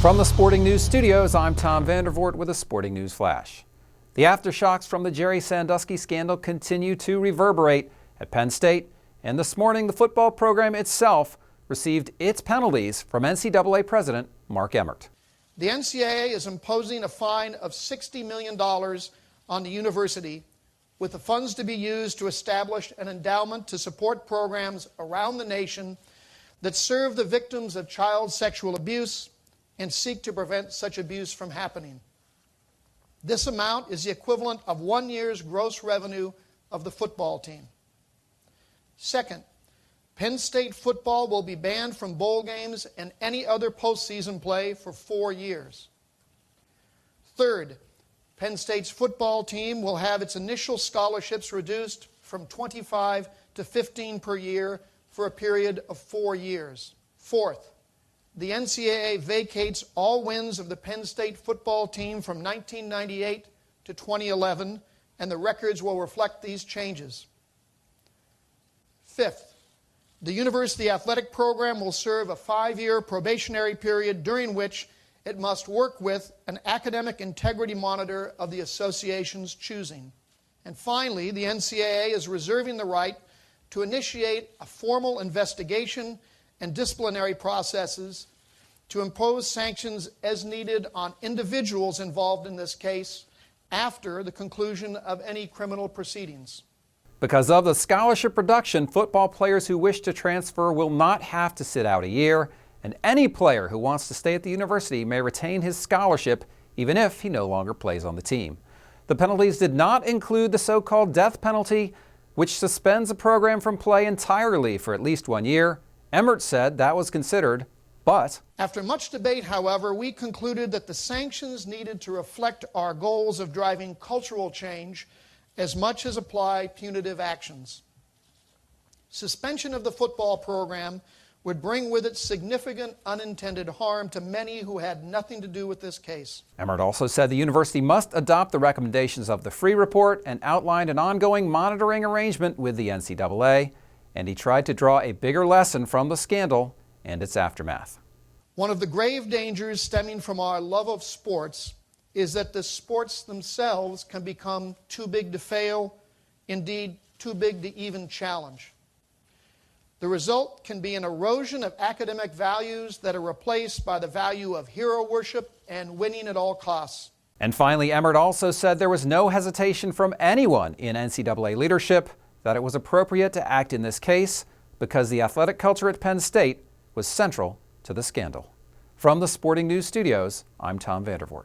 From the Sporting News Studios, I'm Tom Vandervoort with a Sporting News Flash. The aftershocks from the Jerry Sandusky scandal continue to reverberate at Penn State, and this morning the football program itself received its penalties from NCAA President Mark Emmert. The NCAA is imposing a fine of $60 million on the university, with the funds to be used to establish an endowment to support programs around the nation that serve the victims of child sexual abuse and seek to prevent such abuse from happening. This amount is the equivalent of 1 year's gross revenue of the football team. Second, Penn State football will be banned from bowl games and any other postseason play for 4 years. Third, Penn State's football team will have its initial scholarships reduced from 25 to 15 per year for a period of 4 years. Fourth, the NCAA vacates all wins of the Penn State football team from 1998 to 2011, and the records will reflect these changes. Fifth, the university athletic program will serve a 5-year probationary period during which it must work with an academic integrity monitor of the association's choosing. And finally, the NCAA is reserving the right to initiate a formal investigation and disciplinary processes to impose sanctions as needed on individuals involved in this case after the conclusion of any criminal proceedings. Because of the scholarship reduction, football players who wish to transfer will not have to sit out a year, and any player who wants to stay at the university may retain his scholarship even if he no longer plays on the team. The penalties did not include the so-called death penalty, which suspends a program from play entirely for at least 1 year. Emmert said that was considered, but after much debate, however, we concluded that the sanctions needed to reflect our goals of driving cultural change as much as apply punitive actions. Suspension of the football program would bring with it significant unintended harm to many who had nothing to do with this case. Emmert also said the university must adopt the recommendations of the Free Report and outlined an ongoing monitoring arrangement with the NCAA, and he tried to draw a bigger lesson from the scandal and its aftermath. One of the grave dangers stemming from our love of sports is that the sports themselves can become too big to fail, indeed too big to even challenge. The result can be an erosion of academic values that are replaced by the value of hero worship and winning at all costs. And finally, Emmert also said there was no hesitation from anyone in NCAA leadership that it was appropriate to act in this case because the athletic culture at Penn State was central to the scandal. From the Sporting News Studios, I'm Tom Vandervoort.